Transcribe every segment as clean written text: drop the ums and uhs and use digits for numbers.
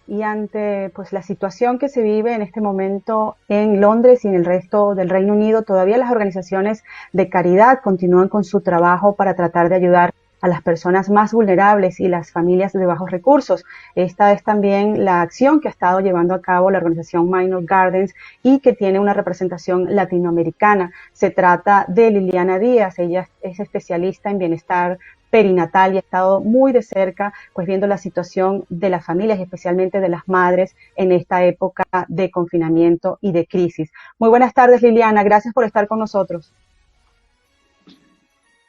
y ante pues la situación que se vive en este momento en Londres y en el resto del Reino Unido, todavía las organizaciones de caridad continúan con su trabajo para tratar de ayudar a las personas más vulnerables y las familias de bajos recursos. Esta es también la acción que ha estado llevando a cabo la organización Minor Gardens y que tiene una representación latinoamericana. Se trata de Liliana Díaz, ella es especialista en bienestar perinatal y ha estado muy de cerca pues viendo la situación de las familias y especialmente de las madres en esta época de confinamiento y de crisis. Muy buenas tardes, Liliana, gracias por estar con nosotros.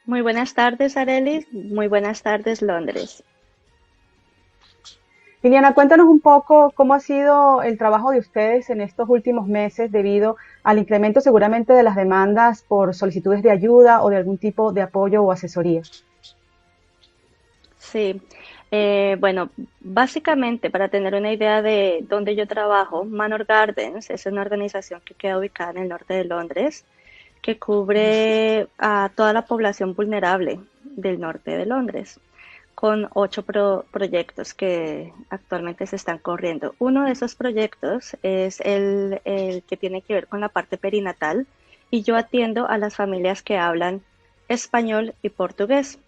Muy buenas tardes, Arelis. Muy buenas tardes, Londres. Liliana, cuéntanos un poco cómo ha sido el trabajo de ustedes en estos últimos meses debido al incremento seguramente de las demandas por solicitudes de ayuda o de algún tipo de apoyo o asesoría. Sí, bueno, básicamente para tener una idea de dónde yo trabajo, Manor Gardens es una organización que queda ubicada en el norte de Londres, que cubre a toda la población vulnerable del norte de Londres, con 8 proyectos que actualmente se están corriendo. Uno de esos proyectos es el que tiene que ver con la parte perinatal y yo atiendo a las familias que hablan español y portugués.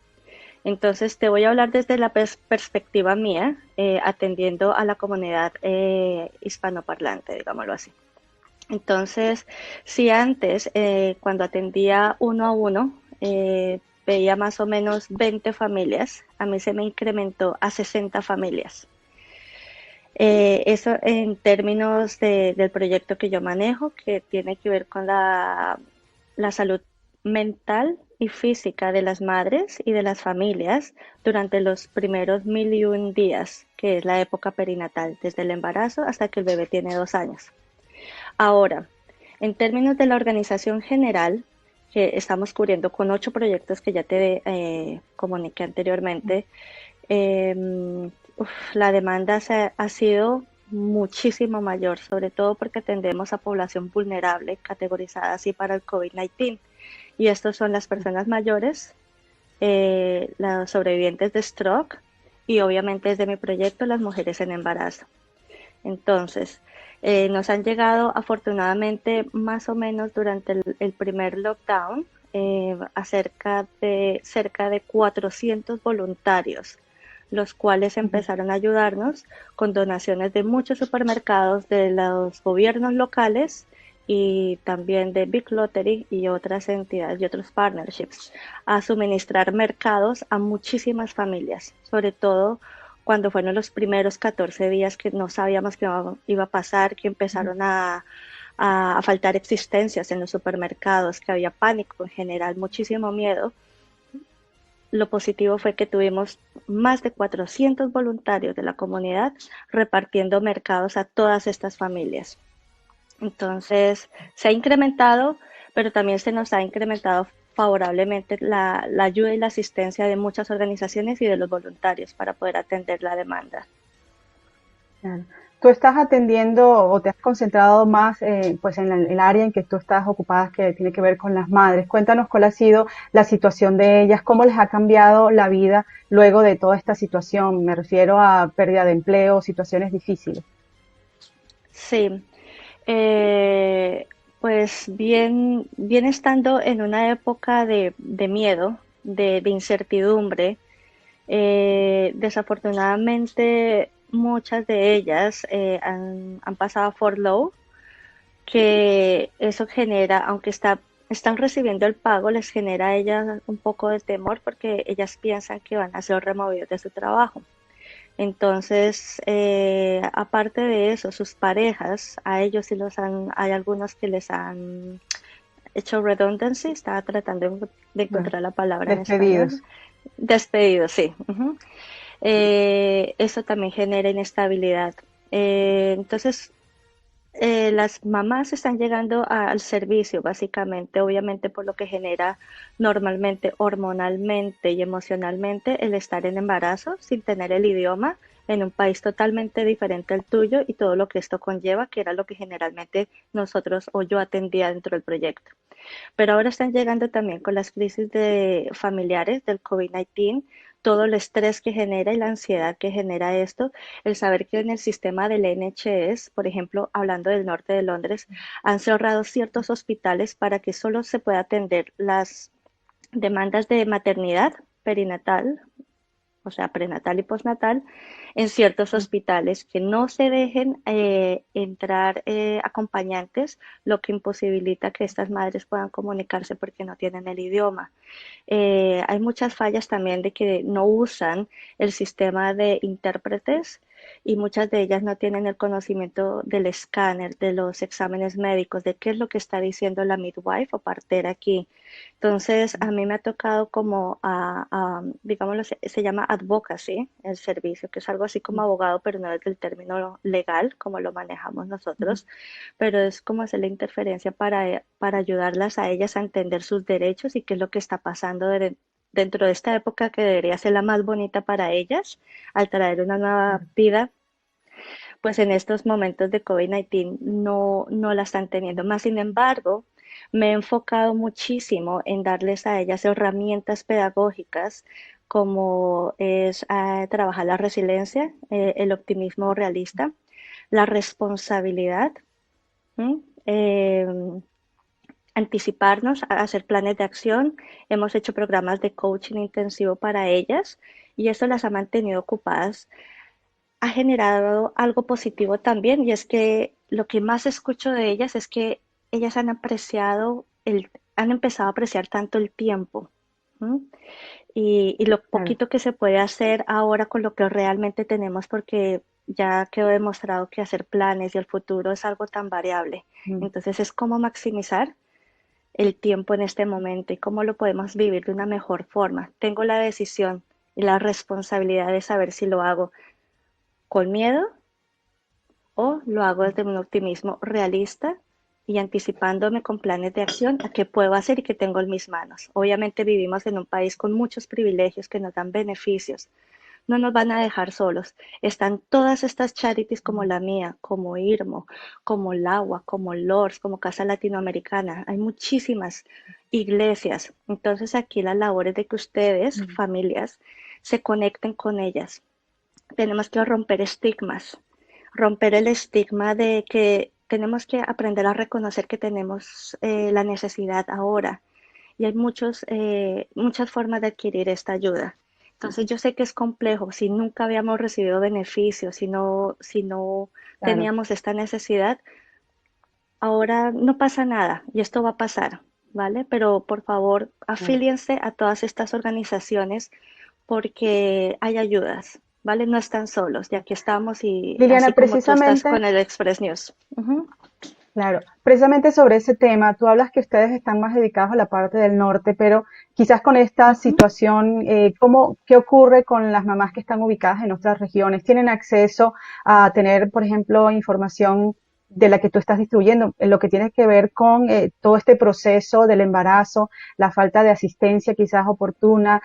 Entonces, te voy a hablar desde la perspectiva mía, atendiendo a la comunidad hispanoparlante, digámoslo así. Entonces, si antes, cuando atendía uno a uno, veía más o menos 20 familias, a mí se me incrementó a 60 familias. Eso en términos del proyecto que yo manejo, que tiene que ver con la salud mental y física de las madres y de las familias durante los primeros 1001 días, que es la época perinatal, desde el embarazo hasta que el bebé tiene 2 años. Ahora, en términos de la organización general, que estamos cubriendo con 8 proyectos que ya te comuniqué anteriormente, la demanda ha sido muchísimo mayor, sobre todo porque atendemos a población vulnerable, categorizada así para el COVID-19. Y estos son las personas mayores, los sobrevivientes de stroke y obviamente desde mi proyecto las mujeres en embarazo. Entonces, nos han llegado afortunadamente más o menos durante el primer lockdown cerca de 400 voluntarios, los cuales empezaron a ayudarnos con donaciones de muchos supermercados, de los gobiernos locales y también de Big Lottery y otras entidades y otros partnerships, a suministrar mercados a muchísimas familias, sobre todo cuando fueron los primeros 14 días que no sabíamos qué iba a pasar, que empezaron a faltar existencias en los supermercados, que había pánico en general, muchísimo miedo. Lo positivo fue que tuvimos más de 400 voluntarios de la comunidad repartiendo mercados a todas estas familias. Entonces, se ha incrementado, pero también se nos ha incrementado favorablemente la ayuda y la asistencia de muchas organizaciones y de los voluntarios para poder atender la demanda. Claro. Tú estás atendiendo o te has concentrado más pues en el área en que tú estás ocupada, que tiene que ver con las madres. Cuéntanos cuál ha sido la situación de ellas, cómo les ha cambiado la vida luego de toda esta situación. Me refiero a pérdida de empleo, situaciones difíciles. Sí, eh, pues bien estando en una época de miedo, de incertidumbre, desafortunadamente muchas de ellas han pasado por low, que eso genera, aunque están recibiendo el pago, les genera a ellas un poco de temor porque ellas piensan que van a ser removidos de su trabajo. Entonces, aparte de eso, sus parejas, a ellos sí hay algunos que les han hecho redundancy, estaba tratando de Bueno, encontrar la palabra en español, despedidos. despedidos, sí. Ujú. Eso también genera inestabilidad. Entonces, las mamás están llegando al servicio, básicamente, obviamente por lo que genera normalmente hormonalmente y emocionalmente el estar en embarazo sin tener el idioma en un país totalmente diferente al tuyo y todo lo que esto conlleva, que era lo que generalmente nosotros o yo atendía dentro del proyecto. Pero ahora están llegando también con las crisis de familiares del COVID-19, todo el estrés que genera y la ansiedad que genera esto, el saber que en el sistema del NHS, por ejemplo, hablando del norte de Londres, han cerrado ciertos hospitales para que solo se pueda atender las demandas de maternidad perinatal, o sea, prenatal y postnatal, en ciertos hospitales, que no se dejen entrar acompañantes, lo que imposibilita que estas madres puedan comunicarse porque no tienen el idioma. Hay muchas fallas también de que no usan el sistema de intérpretes y muchas de ellas no tienen el conocimiento del escáner, de los exámenes médicos, de qué es lo que está diciendo la midwife o partera aquí. Entonces, a mí me ha tocado como, digámoslo, se llama advocacy, el servicio, que es algo así como abogado, pero no es del término legal, como lo manejamos nosotros, pero es como hacer la interferencia para ayudarlas a ellas a entender sus derechos y qué es lo que está pasando dentro de esta época que debería ser la más bonita para ellas, al traer una nueva vida, pues en estos momentos de COVID-19 no la están teniendo. Más sin embargo, me he enfocado muchísimo en darles a ellas herramientas pedagógicas como es trabajar la resiliencia, el optimismo realista, la responsabilidad, ¿m? Anticiparnos a hacer planes de acción. Hemos hecho programas de coaching intensivo para ellas y eso las ha mantenido ocupadas. Ha generado algo positivo también y es que lo que más escucho de ellas es que ellas han empezado a apreciar tanto el tiempo. ¿M? Y lo Claro. poquito que se puede hacer ahora con lo que realmente tenemos, porque ya quedó demostrado que hacer planes y el futuro es algo tan variable. Mm. Entonces es cómo maximizar el tiempo en este momento y cómo lo podemos vivir de una mejor forma. Tengo la decisión y la responsabilidad de saber si lo hago con miedo o lo hago desde un optimismo realista y anticipándome con planes de acción a qué puedo hacer y qué tengo en mis manos. Obviamente vivimos en un país con muchos privilegios que nos dan beneficios. No nos van a dejar solos. Están todas estas charities como la mía, como IRMO, como el Agua, como LORS, como Casa Latinoamericana. Hay muchísimas iglesias. Entonces aquí la labor es de que ustedes, Mm. familias, se conecten con ellas. Tenemos que romper el estigma de que tenemos que aprender a reconocer que tenemos la necesidad ahora y hay muchas formas de adquirir esta ayuda. Entonces yo sé que es complejo, si nunca habíamos recibido beneficios, si no Claro. teníamos esta necesidad, ahora no pasa nada y esto va a pasar, ¿vale? Pero por favor, Claro. afíliense a todas estas organizaciones porque hay ayudas, ¿vale? No están solos, y aquí estamos y Liliana, así como tú estás precisamente, con el Express News. Ujú. claro, precisamente sobre ese tema, tú hablas que ustedes están más dedicados a la parte del norte, pero quizás con esta Ujú. situación, ¿qué ocurre con las mamás que están ubicadas en otras regiones? ¿Tienen acceso a tener, por ejemplo, información de la que tú estás distribuyendo, en lo que tiene que ver con todo este proceso del embarazo, la falta de asistencia quizás oportuna,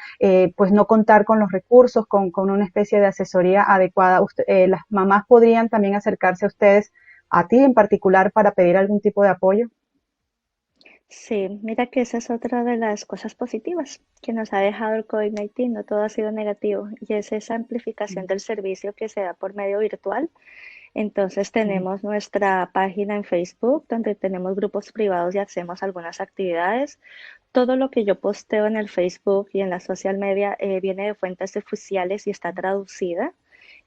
pues no contar con los recursos, con una especie de asesoría adecuada? Las mamás podrían también acercarse a ustedes, a ti en particular, para pedir algún tipo de apoyo. Sí, mira que esa es otra de las cosas positivas que nos ha dejado el COVID-19, no todo ha sido negativo, y es esa amplificación del servicio que se da por medio virtual. Entonces Ujú. tenemos nuestra página en Facebook donde tenemos grupos privados y hacemos algunas actividades. Todo lo que yo posteo en el Facebook y en la social media viene de fuentes oficiales y está traducida.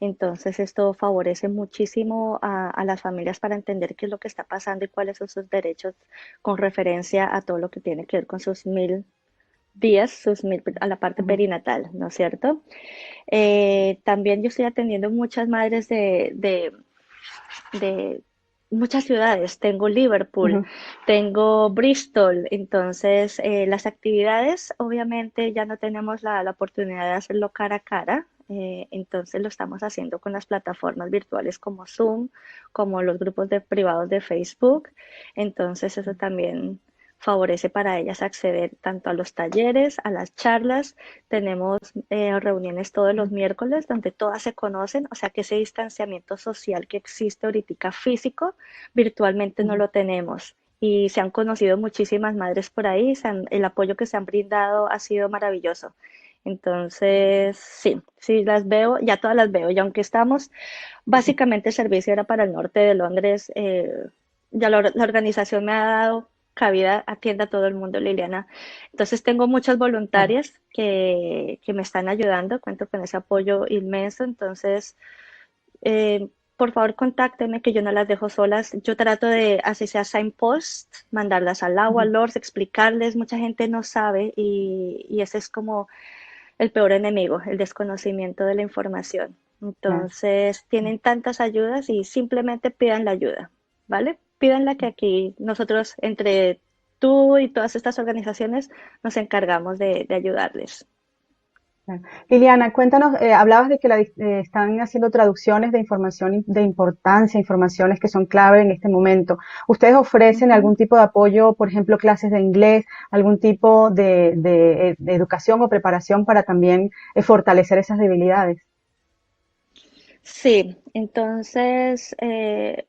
Entonces esto favorece muchísimo a las familias para entender qué es lo que está pasando y cuáles son sus derechos con referencia a todo lo que tiene que ver con sus 1000 días, a la parte Ujú. perinatal, ¿no es cierto? También yo estoy atendiendo muchas madres de muchas ciudades. Tengo Liverpool, Ujú. tengo Bristol. Entonces, las actividades, obviamente, ya no tenemos la oportunidad de hacerlo cara a cara. Entonces lo estamos haciendo con las plataformas virtuales como Zoom, como los grupos privados de Facebook. Entonces eso también favorece para ellas acceder tanto a los talleres, a las charlas. Tenemos reuniones todos los miércoles donde todas se conocen, o sea que ese distanciamiento social que existe ahorita físico, virtualmente no Ujú. lo tenemos. Y se han conocido muchísimas madres por ahí, el apoyo que se han brindado ha sido maravilloso. Entonces, sí, sí las veo, ya todas las veo. Y aunque estamos, básicamente el servicio era para el norte de Londres, ya la organización me ha dado cabida, atienda a todo el mundo, Liliana. Entonces tengo muchas Claro. voluntarias que me están ayudando, cuento con ese apoyo inmenso. Entonces, por favor, contáctenme que yo no las dejo solas. Yo trato de, así sea signpost, mandarlas al agua, Ujú. al Lords, explicarles. Mucha gente no sabe y ese es como el peor enemigo, el desconocimiento de la información. Claro. Entonces, tienen tantas ayudas y simplemente pidan la ayuda, ¿vale? Pídanla que aquí nosotros, entre tú y todas estas organizaciones, nos encargamos de ayudarles. Claro. Liliana, cuéntanos, hablabas de que están haciendo traducciones de información de importancia, informaciones que son clave en este momento. ¿Ustedes ofrecen Ujú. algún tipo de apoyo, por ejemplo, clases de inglés, algún tipo de educación o preparación para también fortalecer esas debilidades? Sí, entonces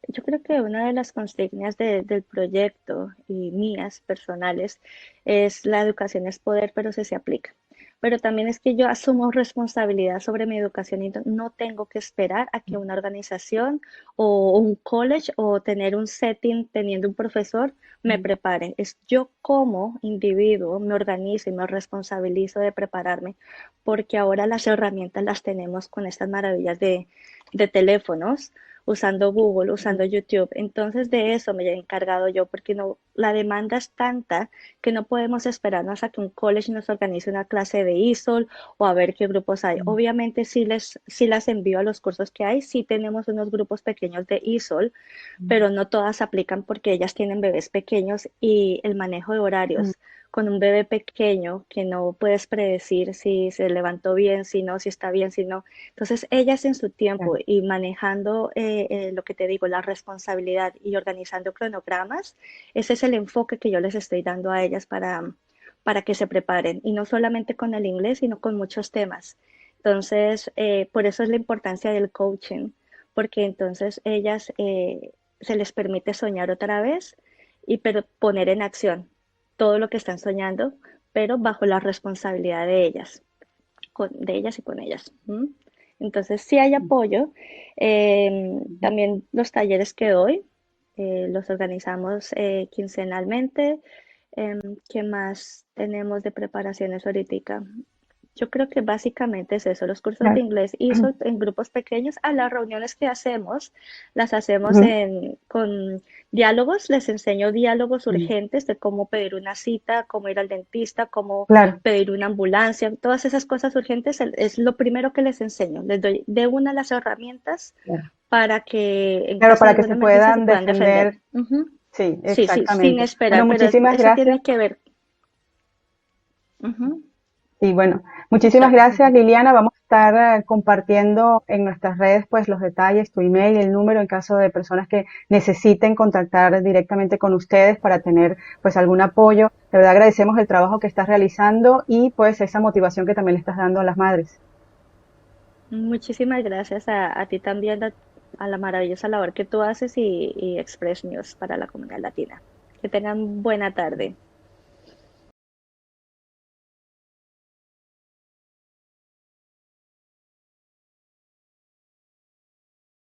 yo creo que una de las consignas del proyecto y mías personales es la educación es poder, pero se aplica. Pero también es que yo asumo responsabilidad sobre mi educación y no tengo que esperar a que una organización o un college o tener un setting teniendo un profesor me Mm. prepare. Es yo como individuo me organizo y me responsabilizo de prepararme porque ahora las herramientas las tenemos con estas maravillas de teléfonos, usando Google, Ujú. usando YouTube. Entonces de eso me he encargado yo, porque no, la demanda es tanta que no podemos esperarnos a que un college nos organice una clase de ISOL o a ver qué grupos hay. Mm. Obviamente sí las envío a los cursos que hay, sí tenemos unos grupos pequeños de ISOL, pero no todas aplican porque ellas tienen bebés pequeños y el manejo de Mm. horarios con un bebé pequeño que no puedes predecir si se levantó bien, si no, si está bien, si no. Entonces, ellas en su tiempo Claro. y manejando lo que te digo, la responsabilidad y organizando cronogramas, ese es el enfoque que yo les estoy dando a ellas para que se preparen. Y no solamente con el inglés, sino con muchos temas. Entonces, por eso es la importancia del coaching, porque entonces ellas se les permite soñar otra vez y pero poner en acción todo lo que están soñando, pero bajo la responsabilidad de ellas, de ellas y con ellas. ¿M? Entonces, sí hay apoyo. Ujú. También los talleres que doy, los organizamos quincenalmente. ¿Qué más tenemos de preparaciones ahorita? Yo creo que básicamente es eso, los cursos de Claro. inglés ISO en grupos pequeños, a las reuniones que hacemos, las hacemos Ujú. con diálogos, les enseño diálogos Mm. urgentes de cómo pedir una cita, cómo ir al dentista, cómo Claro. pedir una ambulancia, todas esas cosas urgentes es lo primero que les enseño, les doy de una las herramientas Claro. para que en Claro, caso de para que alguna se emergencia se puedan puedan defender. defender. Ujú. Sí, Sí, sí, sin exactamente. Bueno, esperar, pero muchísimas eso gracias. tiene que ver. Ujú. Y bueno, muchísimas So- gracias, Liliana. Vamos a estar compartiendo en nuestras redes pues los detalles, tu email, el número en caso de personas que necesiten contactar directamente con ustedes para tener pues algún apoyo. De verdad agradecemos el trabajo que estás realizando y pues esa motivación que también le estás dando a las madres. Muchísimas gracias a ti también, a la maravillosa labor que tú haces y Express News para la comunidad latina. Que tengan buena tarde.